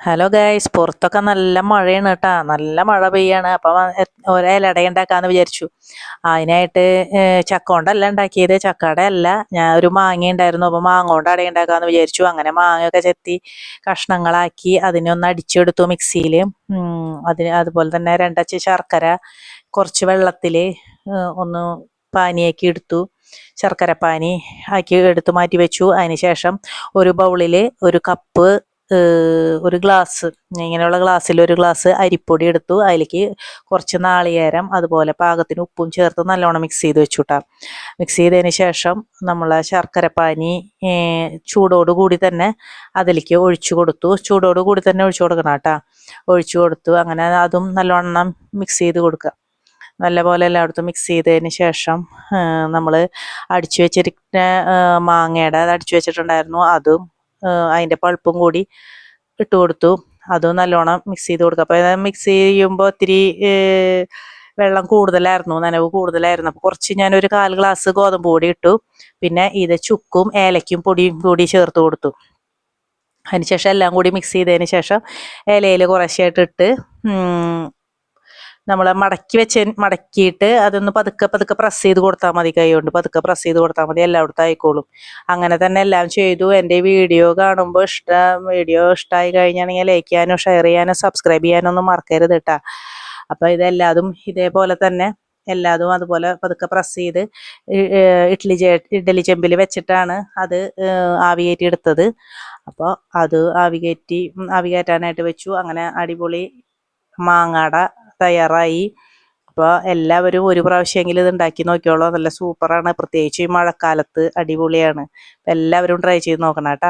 Hello guys, പുറത്തൊക്കെ നല്ല മഴയാണ് കേട്ടാ. നല്ല മഴ പെയ്യാണ്. അപ്പം ഒരിലട ഉണ്ടാക്കാന്ന് വിചാരിച്ചു. അതിനായിട്ട് ചക്ക കൊണ്ടല്ല ഉണ്ടാക്കിയത്, ചക്കയുടെ അല്ല. ഞാൻ ഒരു മാങ്ങ ഉണ്ടായിരുന്നു, അപ്പോൾ മാങ്ങ കൊണ്ട് അട ഉണ്ടാക്കാന്ന് വിചാരിച്ചു. അങ്ങനെ മാങ്ങയൊക്കെ ചെത്തി കഷ്ണങ്ങളാക്കി അതിനൊന്ന് അടിച്ചെടുത്തു മിക്സിയിൽ. അതുപോലെ തന്നെ രണ്ടച്ച് ശർക്കര കുറച്ച് വെള്ളത്തിൽ ഒന്ന് പാനിയാക്കി എടുത്തു. ശർക്കര പാനി ആക്കി എടുത്ത് മാറ്റി വെച്ചു. അതിന് ശേഷം ഒരു ബൗളിൽ ഒരു കപ്പ് ഒരു ഗ്ലാസ്, ഇങ്ങനെയുള്ള ഗ്ലാസ്സിൽ ഒരു ഗ്ലാസ് അരിപ്പൊടി എടുത്തു. അതിലേക്ക് കുറച്ച് നാളികേരം അതുപോലെ പാകത്തിന് ഉപ്പും ചേർത്ത് നല്ലോണം മിക്സ് ചെയ്ത് വെച്ചു കേട്ടോ. മിക്സ് ചെയ്തതിന് ശേഷം നമ്മൾ ശർക്കരപ്പാനി ചൂടോടുകൂടി തന്നെ അതിലേക്ക് ഒഴിച്ചു കൊടുത്തു. ചൂടോടുകൂടി തന്നെ ഒഴിച്ചു കൊടുക്കണം കേട്ടോ. ഒഴിച്ചു കൊടുത്തു. അങ്ങനെ അതും നല്ലോണം മിക്സ് ചെയ്ത് കൊടുക്കുക. നല്ലപോലെ എല്ലായിടത്തും മിക്സ് ചെയ്തതിന് ശേഷം നമ്മൾ അടിച്ചു വെച്ചിരിക്കുന്ന മാങ്ങയുടെ അത് അടിച്ചു വെച്ചിട്ടുണ്ടായിരുന്നു, അതും അതിൻ്റെ പൾപ്പും കൂടി ഇട്ട് കൊടുത്തു. അതും നല്ലോണം മിക്സ് ചെയ്ത് കൊടുക്കുക. അപ്പോൾ മിക്സ് ചെയ്യുമ്പോൾ ഇത്തിരി വെള്ളം കൂടുതലായിരുന്നു, നനവ് കൂടുതലായിരുന്നു. അപ്പോൾ കുറച്ച് ഞാനൊരു 1/4 ഗ്ലാസ് ഗോതമ്പ് പൊടി ഇട്ടു. പിന്നെ ഇത് ചുക്കും ഏലയ്ക്കും പൊടിയും കൂടി ചേർത്ത് കൊടുത്തു. അതിനുശേഷം എല്ലാം കൂടി മിക്സ് ചെയ്തതിന് ശേഷം ഇലയിൽ കുറേശ്ശായിട്ട് ഇട്ട് നമ്മൾ മടക്കിയിട്ട് അതൊന്ന് പതുക്കെ പ്രസ് ചെയ്ത് കൊടുത്താൽ മതി. കൈ കൊണ്ട് പതുക്കെ പ്രസ് ചെയ്ത് കൊടുത്താൽ മതി, എല്ലായിടത്തും ആയിക്കോളും. അങ്ങനെ തന്നെ എല്ലാം ചെയ്തു. എൻ്റെ വീഡിയോ കാണുമ്പോൾ വീഡിയോ ഇഷ്ടമായി കഴിഞ്ഞാണെങ്കിൽ ലൈക്ക് ചെയ്യാനോ ഷെയർ ചെയ്യാനോ സബ്സ്ക്രൈബ് ചെയ്യാനോ ഒന്നും മറക്കരുത് കേട്ടോ. അപ്പോൾ ഇതെല്ലാതും ഇതേപോലെ തന്നെ എല്ലാതും അതുപോലെ പതുക്കെ പ്രസ് ചെയ്ത് ഇഡ്ഡലി ചെമ്പിൽ വെച്ചിട്ടാണ് അത് ആവി കയറ്റി എടുത്തത്. അപ്പോൾ അത് ആവി കയറ്റാനായിട്ട് വെച്ചു. അങ്ങനെ അടിപൊളി മാങ്ങാട തയ്യാറായി. അപ്പോൾ എല്ലാവരും ഒരു പ്രാവശ്യമെങ്കിലും ഇത് ഉണ്ടാക്കി നോക്കിയോളൂ. നല്ല സൂപ്പറാണ്, പ്രത്യേകിച്ച് ഈ മഴക്കാലത്ത് അടിപൊളിയാണ്. എല്ലാവരും ട്രൈ ചെയ്ത് നോക്കണം കേട്ടോ.